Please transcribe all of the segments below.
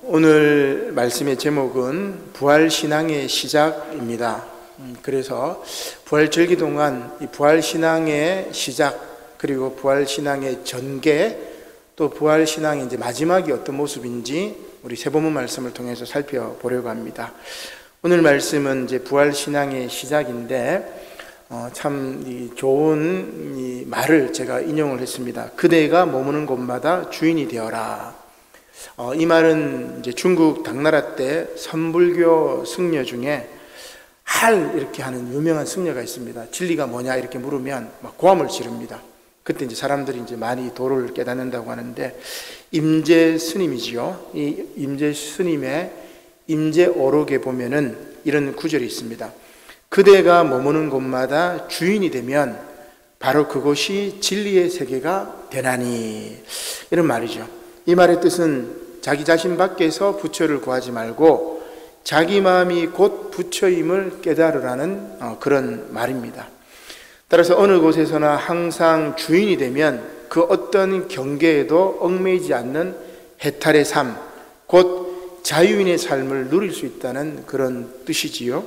오늘 말씀의 제목은 부활신앙의 시작입니다. 그래서 부활절기 동안 이 부활신앙의 시작, 그리고 부활신앙의 전개, 또 부활신앙의 이제 마지막이 어떤 모습인지 우리 세번문 말씀을 통해서 살펴보려고 합니다. 오늘 말씀은 이제 부활신앙의 시작인데 참 좋은 이 말을 제가 인용을 했습니다. 그대가 머무는 곳마다 주인이 되어라. 이 말은 이제 중국 당나라 때 선불교 승려 중에 할 이렇게 하는 유명한 승려가 있습니다. 진리가 뭐냐 이렇게 물으면 막 고함을 지릅니다. 그때 이제 사람들이 이제 많이 도를 깨닫는다고 하는데, 임재 스님이지요. 이 임재 스님의 임재어록에 보면은 이런 구절이 있습니다. 그대가 머무는 곳마다 주인이 되면 바로 그곳이 진리의 세계가 되나니, 이런 말이죠. 이 말의 뜻은 자기 자신 밖에서 부처를 구하지 말고 자기 마음이 곧 부처임을 깨달으라는 그런 말입니다. 따라서 어느 곳에서나 항상 주인이 되면 그 어떤 경계에도 얽매이지 않는 해탈의 삶, 곧 자유인의 삶을 누릴 수 있다는 그런 뜻이지요.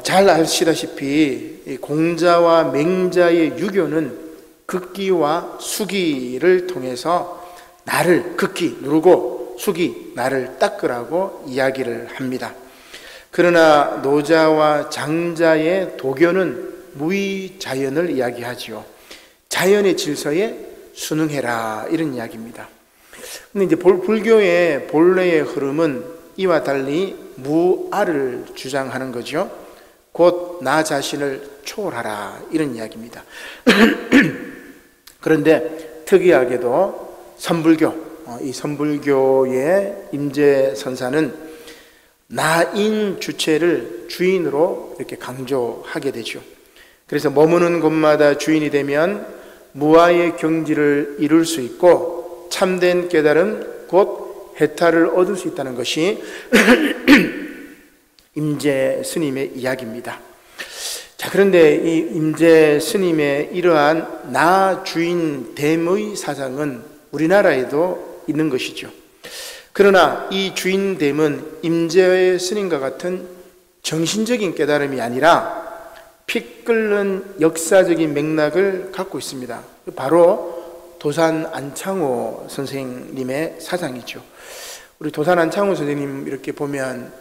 잘 아시다시피 공자와 맹자의 유교는 극기와 수기를 통해서 나를 극기 누르고 수기 나를 닦으라고 이야기를 합니다. 그러나 노자와 장자의 도교는 무의자연을 이야기하지요. 자연의 질서에 순응해라, 이런 이야기입니다. 근데 이제 불교의 본래의 흐름은 이와 달리 무아를 주장하는 거죠. 곧 나 자신을 초월하라, 이런 이야기입니다. 그런데 특이하게도 선불교, 이 선불교의 임재선사는 나인 주체를 주인으로 이렇게 강조하게 되죠. 그래서 머무는 곳마다 주인이 되면 무아의 경지를 이룰 수 있고 참된 깨달음, 곧 해탈을 얻을 수 있다는 것이 임재 스님의 이야기입니다. 자, 그런데 이 임재 스님의 이러한 나 주인 됨의 사상은 우리나라에도 있는 것이죠. 그러나 이 주인됨은 임재 스님과 같은 정신적인 깨달음이 아니라 피 끓는 역사적인 맥락을 갖고 있습니다. 바로 도산 안창호 선생님의 사상이죠. 우리 도산 안창호 선생님 이렇게 보면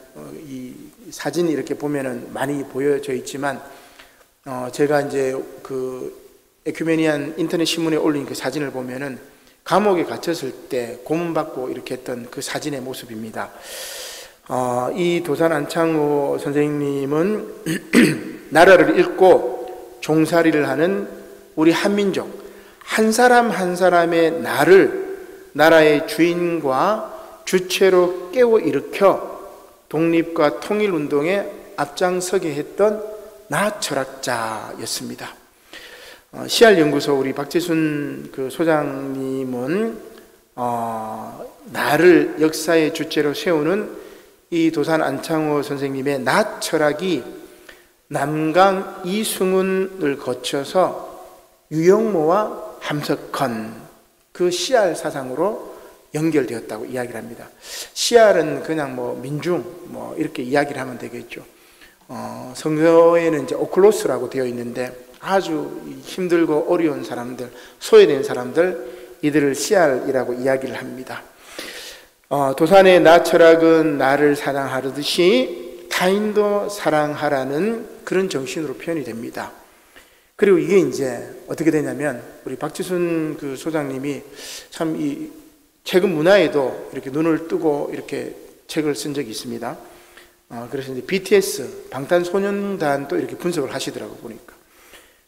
이 사진이 이렇게 보면은 많이 보여져 있지만, 제가 이제 그 에큐메니안 인터넷 신문에 올린 그 사진을 보면은 감옥에 갇혔을 때 고문받고 이렇게 했던 그 사진의 모습입니다. 이 도산 안창호 선생님은 나라를 잃고 종살이를 하는 우리 한민족, 한 사람 한 사람의 나를 나라의 주인과 주체로 깨워 일으켜 독립과 통일운동에 앞장서게 했던 나 철학자였습니다. CR연구소 우리 박재순 그 소장님은 나를 역사의 주체로 세우는 이 도산 안창호 선생님의 나 철학이 남강 이승훈을 거쳐서 유영모와 함석헌, 그 CR 사상으로 연결되었다고 이야기를 합니다. CR은 그냥 민중 이렇게 이야기를 하면 되겠죠. 성서에는 이제 오클로스라고 되어 있는데 아주 힘들고 어려운 사람들, 소외된 사람들, 이들을 CR이라고 이야기를 합니다. 도산의 나 철학은 나를 사랑하듯이 타인도 사랑하라는 그런 정신으로 표현이 됩니다. 그리고 이게 이제 어떻게 되냐면, 우리 박지순 그 소장님이 참 이 최근 문화에도 이렇게 눈을 뜨고 이렇게 책을 쓴 적이 있습니다. 그래서 이제 BTS, 방탄소년단도 이렇게 분석을 하시더라고, 보니까.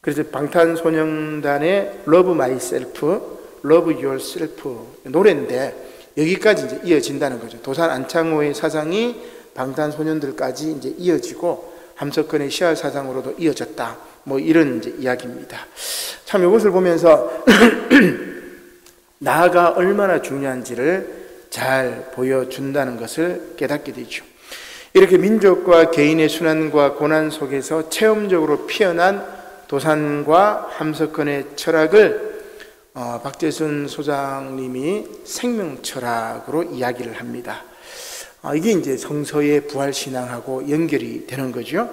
그래서 방탄소년단의 Love Myself, Love Yourself 노래인데 여기까지 이제 이어진다는 거죠. 도산 안창호의 사상이 방탄소년들까지 이제 이어지고 함석헌의 CR 사상으로도 이어졌다. 이런 이제 이야기입니다. 참 이것을 보면서 나가 얼마나 중요한지를 잘 보여준다는 것을 깨닫게 되죠. 이렇게 민족과 개인의 순환과 고난 속에서 체험적으로 피어난 도산과 함석헌의 철학을 박재순 소장님이 생명철학으로 이야기를 합니다. 이게 이제 성서의 부활신앙하고 연결이 되는 거죠.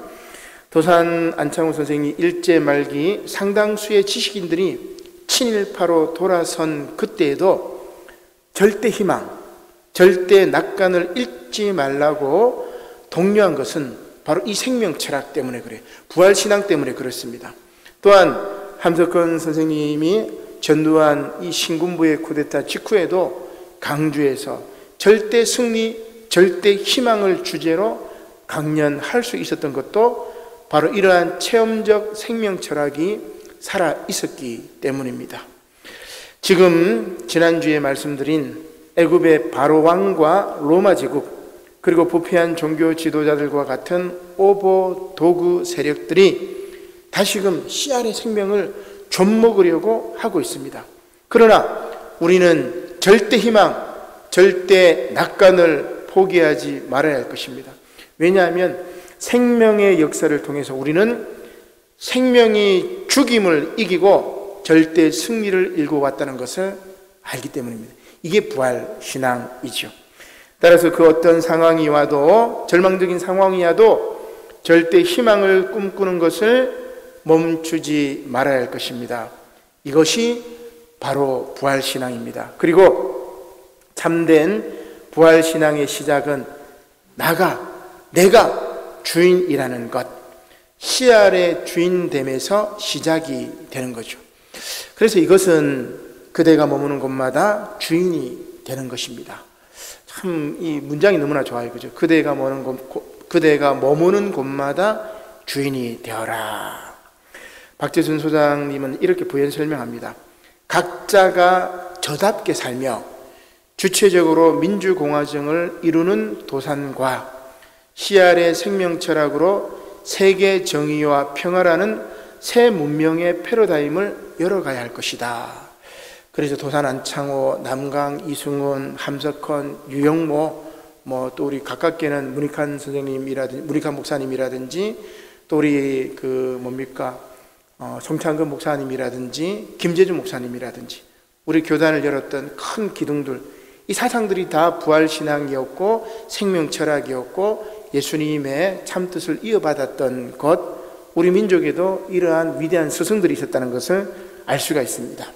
도산 안창호 선생이 일제 말기 상당수의 지식인들이 친일파로 돌아선 그때에도 절대 희망, 절대 낙관을 잃지 말라고 독려한 것은 바로 이 생명철학 때문에 그래요. 부활신앙 때문에 그렇습니다. 또한 함석헌 선생님이 전두환 이 신군부의 쿠데타 직후에도 강주에서 절대 승리, 절대 희망을 주제로 강연할 수 있었던 것도 바로 이러한 체험적 생명철학이 살아 있었기 때문입니다. 지금 지난주에 말씀드린 애굽의 바로 왕과 로마 제국, 그리고 부패한 종교 지도자들과 같은 오보 도구 세력들이 다시금 씨알의 생명을 좀먹으려고 하고 있습니다. 그러나 우리는 절대 희망, 절대 낙관을 포기하지 말아야 할 것입니다. 왜냐하면 생명의 역사를 통해서 우리는 생명이 죽임을 이기고 절대 승리를 이루고 왔다는 것을 알기 때문입니다. 이게 부활신앙이죠. 따라서 그 어떤 상황이 와도, 절망적인 상황이 와도 절대 희망을 꿈꾸는 것을 멈추지 말아야 할 것입니다. 이것이 바로 부활신앙입니다. 그리고 참된 부활신앙의 시작은 내가 주인이라는 것, 씨알의 주인됨에서 시작이 되는 거죠. 그래서 이것은 그대가 머무는 곳마다 주인이 되는 것입니다. 참 이 문장이 너무나 좋아요, 그죠? 그대가 머무는 곳마다 주인이 되어라. 박재순 소장님은 이렇게 부연 설명합니다. 각자가 저답게 살며 주체적으로 민주공화정을 이루는 도산과 씨알의 생명철학으로 세계 정의와 평화라는 새 문명의 패러다임을 열어가야 할 것이다. 그래서 도산 안창호, 남강 이승훈, 함석헌, 유영모, 또 우리 가깝게는 문익환 선생님이라든지 문익환 목사님이라든지 또 우리 송창근 목사님이라든지 김재준 목사님이라든지 우리 교단을 열었던 큰 기둥들, 이 사상들이 다 부활신앙이었고 생명철학이었고 예수님의 참뜻을 이어받았던 것, 우리 민족에도 이러한 위대한 스승들이 있었다는 것을 알 수가 있습니다.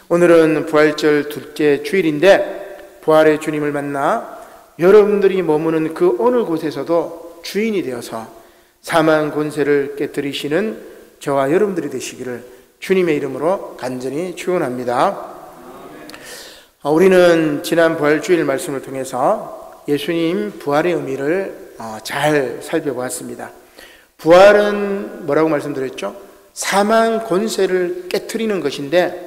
오늘은 부활절 둘째 주일인데 부활의 주님을 만나 여러분들이 머무는 그 어느 곳에서도 주인이 되어서 사망 권세를 깨뜨리시는 저와 여러분들이 되시기를 주님의 이름으로 간절히 축원합니다. 우리는 지난 부활주일 말씀을 통해서 예수님 부활의 의미를 잘 살펴보았습니다. 부활은 뭐라고 말씀드렸죠? 사망 권세를 깨트리는 것인데,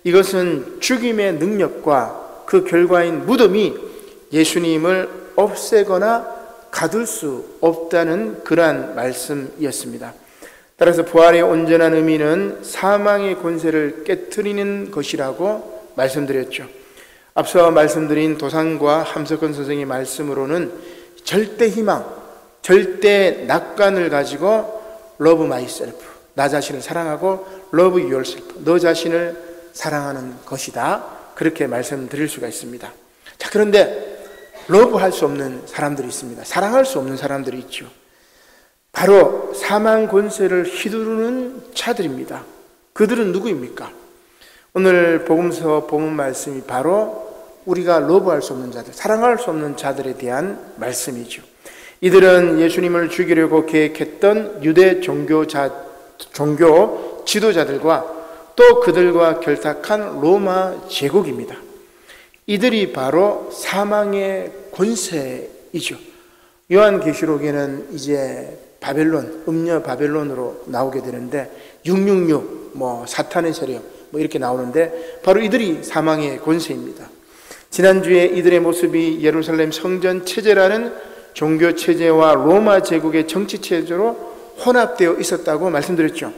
이것은 죽임의 능력과 그 결과인 무덤이 예수님을 없애거나 가둘 수 없다는 그러한 말씀이었습니다. 따라서 부활의 온전한 의미는 사망의 권세를 깨트리는 것이라고 말씀드렸죠. 앞서 말씀드린 도산과 함석헌 선생의 말씀으로는 절대 희망, 절대 낙관을 가지고 love myself, 나 자신을 사랑하고 love yourself, 너 자신을 사랑하는 것이다, 그렇게 말씀드릴 수가 있습니다. 자, 그런데 러브할 수 없는 사람들이 있습니다. 사랑할 수 없는 사람들이 있죠. 바로 사망 권세를 휘두르는 자들입니다. 그들은 누구입니까? 오늘 복음서 본문 말씀이 바로 우리가 러브할 수 없는 자들, 사랑할 수 없는 자들에 대한 말씀이죠. 이들은 예수님을 죽이려고 계획했던 유대 종교 지도자들과 또 그들과 결탁한 로마 제국입니다. 이들이 바로 사망의 권세이죠. 요한계시록에는 이제 바벨론, 음녀 바벨론으로 나오게 되는데 666, 사탄의 세력 이렇게 나오는데 바로 이들이 사망의 권세입니다. 지난주에 이들의 모습이 예루살렘 성전 체제라는 종교 체제와 로마 제국의 정치 체제로 혼합되어 있었다고 말씀드렸죠.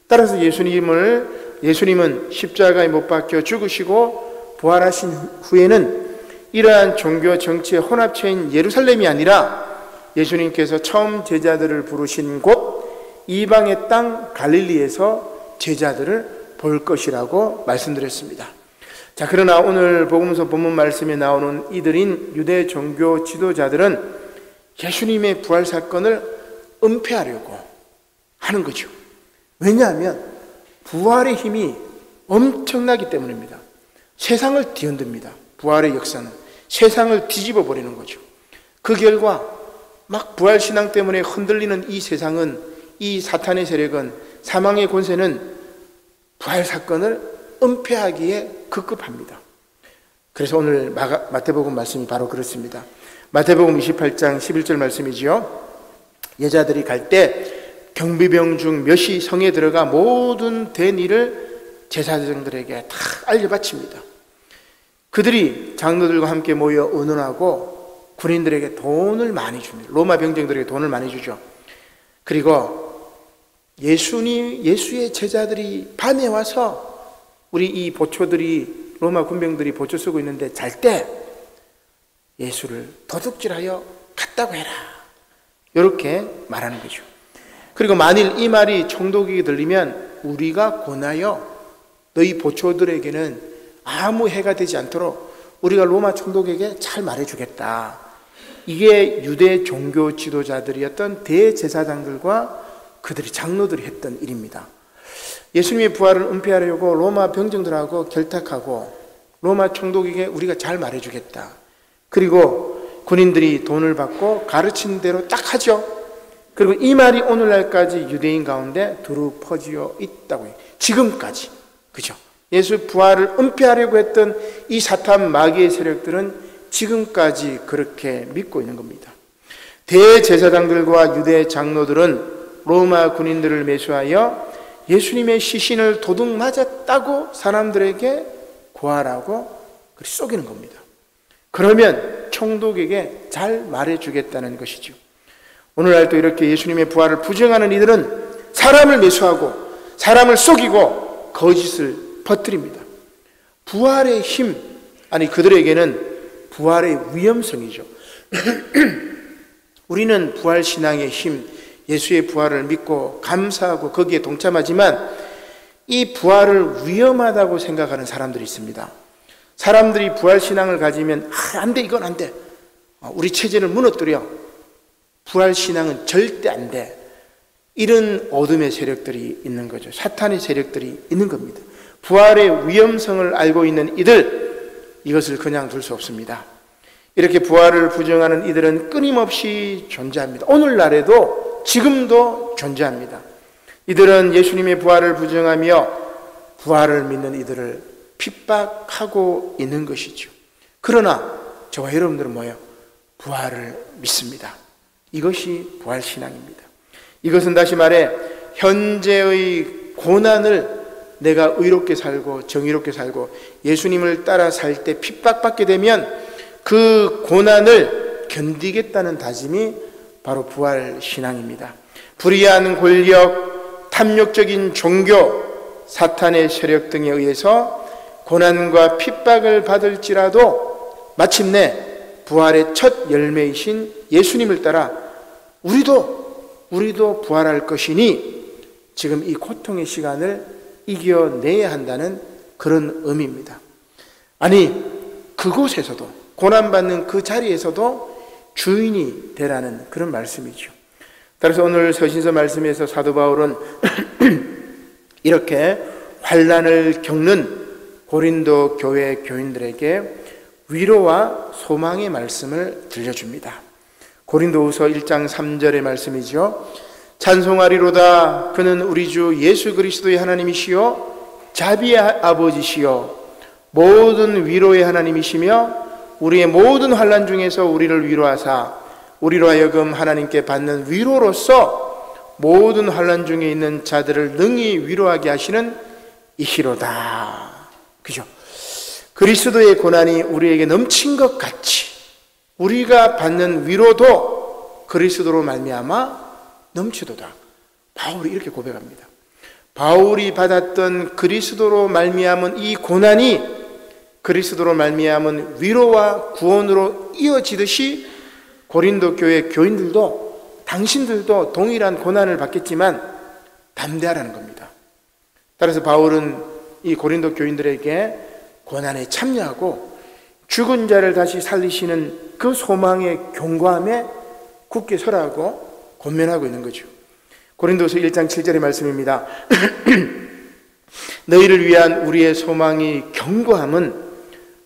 따라서 예수님은 십자가에 못 박혀 죽으시고 부활하신 후에는 이러한 종교 정치의 혼합체인 예루살렘이 아니라 예수님께서 처음 제자들을 부르신 곳 이방의 땅 갈릴리에서 제자들을 볼 것이라고 말씀드렸습니다. 자, 그러나 오늘 복음서 본문 말씀에 나오는 이들인 유대 종교 지도자들은 예수님의 부활 사건을 은폐하려고 하는 거죠. 왜냐하면 부활의 힘이 엄청나기 때문입니다. 세상을 뒤흔듭니다. 부활의 역사는 세상을 뒤집어 버리는 거죠. 그 결과 막 부활신앙 때문에 흔들리는 이 세상은, 이 사탄의 세력은, 사망의 권세는 부활 사건을 은폐하기에 급급합니다. 그래서 오늘 마태복음 말씀이 바로 그렇습니다. 마태복음 28장 11절 말씀이지요. 여자들이 갈 때 경비병 중 몇이 성에 들어가 모든 된 일을 제사장들에게 다 알려바칩니다. 그들이 장로들과 함께 모여 의논하고 군인들에게 돈을 많이 줍니다. 로마 병정들에게 돈을 많이 주죠. 그리고 예수의 제자들이 밤에 와서 우리 이 보초들이, 로마 군병들이 보초 쓰고 있는데 잘 때 예수를 도둑질하여 갔다고 해라, 이렇게 말하는 거죠. 그리고 만일 이 말이 총독에게 들리면 우리가 권하여 너희 보초들에게는 아무 해가 되지 않도록 우리가 로마 총독에게 잘 말해주겠다. 이게 유대 종교 지도자들이었던 대제사장들과 그들이 장로들이 했던 일입니다. 예수님의 부활을 은폐하려고 로마 병정들하고 결탁하고 로마 총독에게 우리가 잘 말해주겠다. 그리고 군인들이 돈을 받고 가르친 대로 딱 하죠. 그리고 이 말이 오늘날까지 유대인 가운데 두루 퍼지어 있다고 해요. 지금까지. 그죠? 예수 부활을 은폐하려고 했던 이 사탄 마귀의 세력들은 지금까지 그렇게 믿고 있는 겁니다. 대제사장들과 유대 장로들은 로마 군인들을 매수하여 예수님의 시신을 도둑 맞았다고 사람들에게 고하라고 쏘기는 겁니다. 그러면 총독에게 잘 말해주겠다는 것이죠. 오늘날도 이렇게 예수님의 부활을 부정하는 이들은 사람을 매수하고 사람을 속이고 거짓을 퍼뜨립니다. 부활의 힘, 아니 그들에게는 부활의 위험성이죠. 우리는 부활신앙의 힘, 예수의 부활을 믿고 감사하고 거기에 동참하지만 이 부활을 위험하다고 생각하는 사람들이 있습니다. 사람들이 부활신앙을 가지면 안 돼, 이건 안 돼, 우리 체제를 무너뜨려, 부활신앙은 절대 안 돼, 이런 어둠의 세력들이 있는 거죠. 사탄의 세력들이 있는 겁니다. 부활의 위험성을 알고 있는 이들, 이것을 그냥 둘 수 없습니다. 이렇게 부활을 부정하는 이들은 끊임없이 존재합니다. 오늘날에도 지금도 존재합니다. 이들은 예수님의 부활을 부정하며 부활을 믿는 이들을 핍박하고 있는 것이죠. 그러나 저와 여러분들은 뭐예요? 부활을 믿습니다. 이것이 부활신앙입니다. 이것은 다시 말해 현재의 고난을 내가 의롭게 살고 정의롭게 살고 예수님을 따라 살 때 핍박받게 되면 그 고난을 견디겠다는 다짐이 바로 부활신앙입니다. 불의한 권력, 탐욕적인 종교, 사탄의 세력 등에 의해서 고난과 핍박을 받을지라도 마침내 부활의 첫 열매이신 예수님을 따라 우리도 부활할 것이니 지금 이 고통의 시간을 이겨내야 한다는 그런 의미입니다. 아니 그곳에서도, 고난받는 그 자리에서도 주인이 되라는 그런 말씀이죠. 따라서 오늘 서신서 말씀에서 사도 바울은 이렇게 환난을 겪는 고린도 교회 교인들에게 위로와 소망의 말씀을 들려줍니다. 고린도후서 1장 3절의 말씀이죠. 찬송하리로다. 그는 우리 주 예수 그리스도의 하나님이시요 자비의 아버지시요 모든 위로의 하나님이시며 우리의 모든 환난 중에서 우리를 위로하사 우리로 하여금 하나님께 받는 위로로서 모든 환난 중에 있는 자들을 능히 위로하게 하시는 이시로다. 그죠? 그리스도의 고난이 우리에게 넘친 것 같이 우리가 받는 위로도 그리스도로 말미암아 넘치도다. 바울이 이렇게 고백합니다. 바울이 받았던 그리스도로 말미암은 이 고난이 그리스도로 말미암은 위로와 구원으로 이어지듯이 고린도 교회 교인들도 당신들도 동일한 고난을 받겠지만 담대하라는 겁니다. 따라서 바울은 이 고린도 교인들에게 고난에 참여하고 죽은 자를 다시 살리시는 그 소망의 견고함에 굳게 서라고 권면하고 있는 거죠. 고린도서 1장 7절의 말씀입니다. 너희를 위한 우리의 소망이 견고함은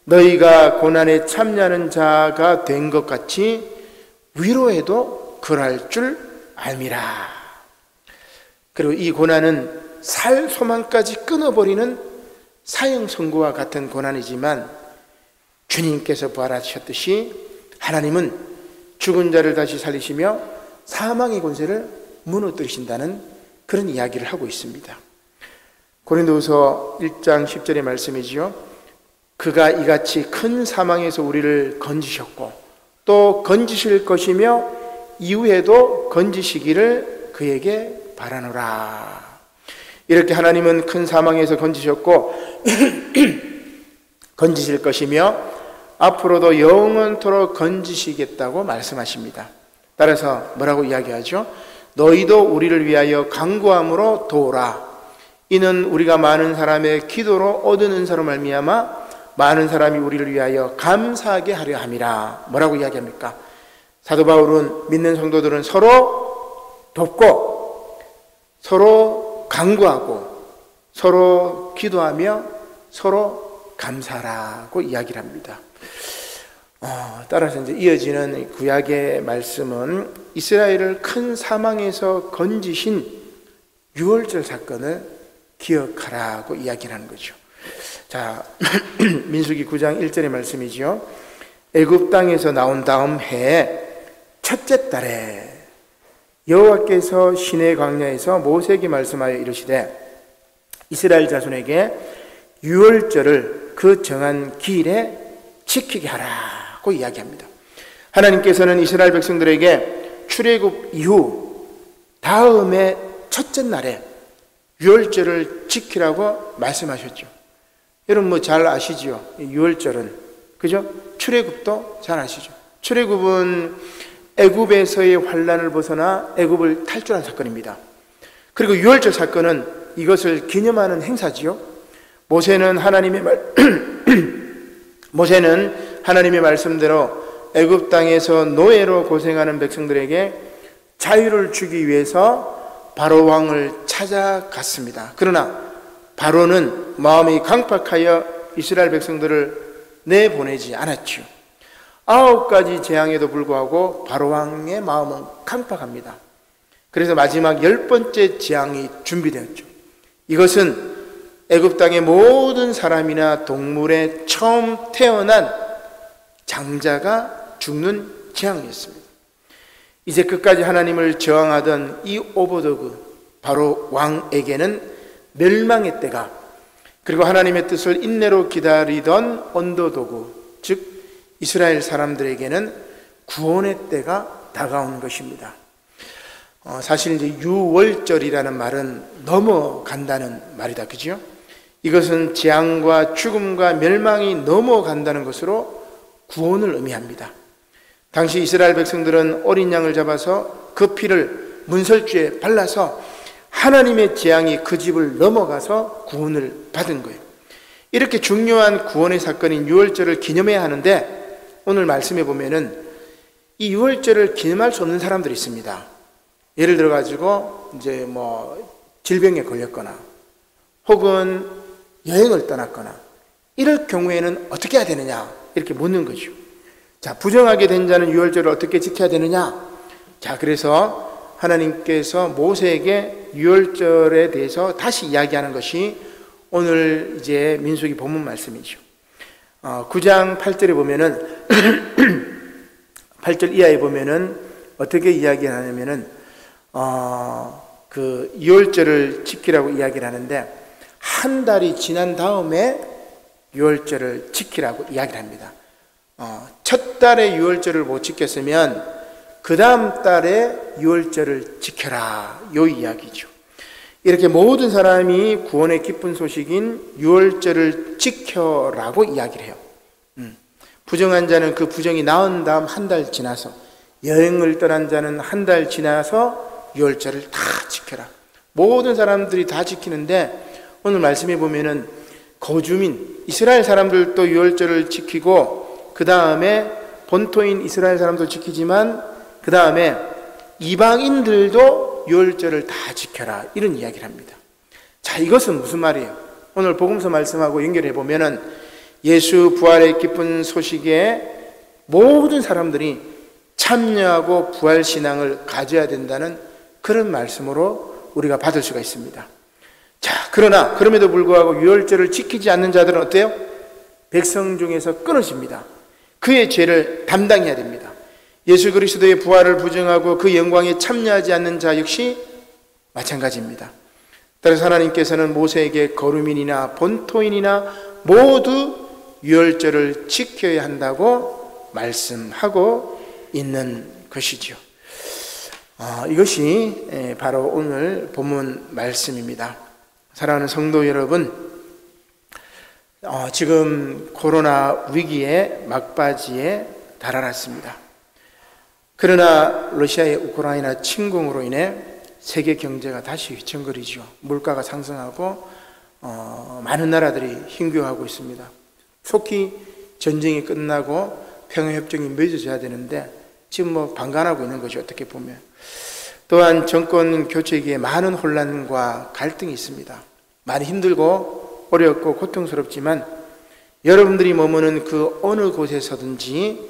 너희가 고난에 참여하는 자가 된 것 같이 위로해도 그럴 줄 알미라. 그리고 이 고난은 살 소망까지 끊어버리는 사형 선고와 같은 고난이지만 주님께서 부활하셨듯이 하나님은 죽은 자를 다시 살리시며 사망의 권세를 무너뜨리신다는 그런 이야기를 하고 있습니다. 고린도후서 1장 10절의 말씀이지요. 그가 이같이 큰 사망에서 우리를 건지셨고 또 건지실 것이며 이후에도 건지시기를 그에게 바라노라. 이렇게 하나님은 큰 사망에서 건지셨고 건지실 것이며 앞으로도 영원토록 건지시겠다고 말씀하십니다. 따라서 뭐라고 이야기하죠? 너희도 우리를 위하여 간구함으로 도우라. 이는 우리가 많은 사람의 기도로 얻은 은사로 말미암아 많은 사람이 우리를 위하여 감사하게 하려 함이라. 뭐라고 이야기합니까? 사도 바울은 믿는 성도들은 서로 돕고 서로 간구하고 서로 기도하며 서로 감사라고 이야기를 합니다. 따라서 이제 이어지는 구약의 말씀은 이스라엘을 큰 사망에서 건지신 유월절 사건을 기억하라고 이야기를 하는 거죠. 자, 민수기 9장 1절의 말씀이죠. 애굽 땅에서 나온 다음 해에 첫째 달에 여호와께서 시내 광야에서 모세에게 말씀하여 이르시되 이스라엘 자손에게 유월절을 그 정한 기일에 지키게 하라고 이야기합니다. 하나님께서는 이스라엘 백성들에게 출애굽 이후 다음에 첫째 날에 유월절을 지키라고 말씀하셨죠. 여러분 뭐 잘 아시죠? 유월절은, 그죠? 출애굽도 잘 아시죠? 출애굽은 애굽에서의 환란을 벗어나 애굽을 탈출한 사건입니다. 그리고 유월절 사건은 이것을 기념하는 행사지요. 모세는 하나님의 말씀대로 애굽 땅에서 노예로 고생하는 백성들에게 자유를 주기 위해서 바로 왕을 찾아갔습니다. 그러나 바로는 마음이 강팍하여 이스라엘 백성들을 내보내지 않았죠. 9가지 재앙에도 불구하고 바로 왕의 마음은 강팍합니다. 그래서 마지막 10번째 재앙이 준비되었죠. 이것은 애굽 땅의 모든 사람이나 동물의 처음 태어난 장자가 죽는 재앙이었습니다. 이제 끝까지 하나님을 저항하던 이 오버도그 바로 왕에게는 멸망의 때가, 그리고 하나님의 뜻을 인내로 기다리던 언더도그 즉 이스라엘 사람들에게는 구원의 때가 다가온 것입니다. 사실 이제 유월절이라는 말은 넘어간다는 말이다, 그죠? 이것은 재앙과 죽음과 멸망이 넘어간다는 것으로 구원을 의미합니다. 당시 이스라엘 백성들은 어린 양을 잡아서 그 피를 문설주에 발라서 하나님의 재앙이 그 집을 넘어가서 구원을 받은 거예요. 이렇게 중요한 구원의 사건인 유월절을 기념해야 하는데 오늘 말씀해 보면은 이 유월절을 기념할 수 없는 사람들이 있습니다. 예를 들어 가지고 이제 뭐 질병에 걸렸거나 혹은 여행을 떠났거나 이럴 경우에는 어떻게 해야 되느냐 이렇게 묻는 거죠. 자, 부정하게 된 자는 유월절을 어떻게 지켜야 되느냐? 자, 그래서 하나님께서 모세에게 유월절에 대해서 다시 이야기하는 것이 오늘 이제 민수기 본문 말씀이죠. 9장 8절에 보면은 8절 이하에 보면은 어떻게 이야기하냐면은 그 유월절을 지키라고 이야기를 하는데 한 달이 지난 다음에 유월절을 지키라고 이야기를 합니다. 첫 달에 유월절을 못 지켰으면 그 다음 달에 유월절을 지켜라, 요 이야기죠. 이렇게 모든 사람이 구원의 기쁜 소식인 유월절을 지켜라고 이야기를 해요. 부정한 자는 그 부정이 나은 다음 한 달 지나서, 여행을 떠난 자는 한 달 지나서 유월절을 다 지켜라. 모든 사람들이 다 지키는데 오늘 말씀해 보면은 거주민 이스라엘 사람들도 유월절을 지키고 그 다음에 본토인 이스라엘 사람도 지키지만 그 다음에 이방인들도 유월절을 다 지켜라, 이런 이야기를 합니다. 자, 이것은 무슨 말이에요? 오늘 복음서 말씀하고 연결해 보면은 예수 부활의 기쁜 소식에 모든 사람들이 참여하고 부활 신앙을 가져야 된다는 그런 말씀으로 우리가 받을 수가 있습니다. 자, 그러나 그럼에도 불구하고 유월절을 지키지 않는 자들은 어때요? 백성 중에서 끊어집니다. 그의 죄를 담당해야 됩니다. 예수 그리스도의 부활을 부정하고 그 영광에 참여하지 않는 자 역시 마찬가지입니다. 따라서 하나님께서는 모세에게 거류민이나 본토인이나 모두 유월절을 지켜야 한다고 말씀하고 있는 것이죠. 이것이 바로 오늘 본문 말씀입니다. 사랑하는 성도 여러분, 지금 코로나 위기의 막바지에 달아났습니다. 그러나 러시아의 우크라이나 침공으로 인해 세계 경제가 다시 휘청거리죠. 물가가 상승하고 많은 나라들이 힘겨워하고 있습니다. 속히 전쟁이 끝나고 평화협정이 맺어져야 되는데 지금 방관하고 있는 거죠, 어떻게 보면. 또한 정권 교체기에 많은 혼란과 갈등이 있습니다. 많이 힘들고 어렵고 고통스럽지만 여러분들이 머무는 그 어느 곳에서든지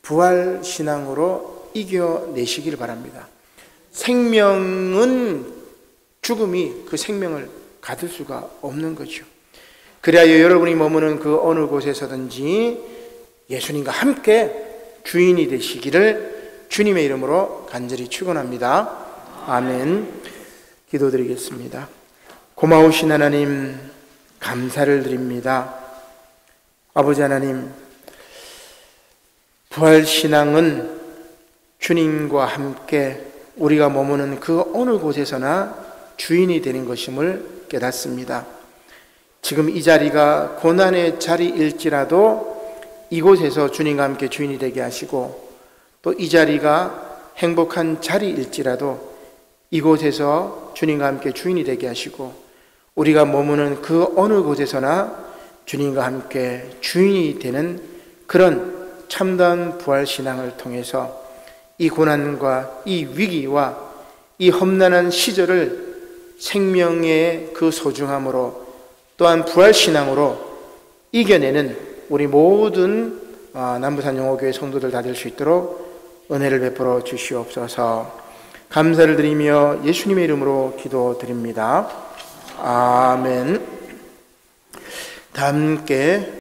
부활 신앙으로 이겨내시길 바랍니다. 생명은 죽음이 그 생명을 가둘 수가 없는 거죠. 그래야 여러분이 머무는 그 어느 곳에서든지 예수님과 함께 주인이 되시기를 주님의 이름으로 간절히 축원합니다. 아멘. 기도드리겠습니다. 고마우신 하나님, 감사를 드립니다. 아버지 하나님, 부활신앙은 주님과 함께 우리가 머무는 그 어느 곳에서나 주인이 되는 것임을 깨닫습니다. 지금 이 자리가 고난의 자리일지라도 이곳에서 주님과 함께 주인이 되게 하시고, 또 이 자리가 행복한 자리일지라도 이곳에서 주님과 함께 주인이 되게 하시고, 우리가 머무는 그 어느 곳에서나 주님과 함께 주인이 되는 그런 참다운 부활신앙을 통해서 이 고난과 이 위기와 이 험난한 시절을 생명의 그 소중함으로 또한 부활신앙으로 이겨내는 우리 모든 남부산 영호교회 성도들 다 될 수 있도록 은혜를 베풀어 주시옵소서. 감사를 드리며 예수님의 이름으로 기도드립니다. 아멘. 다 함께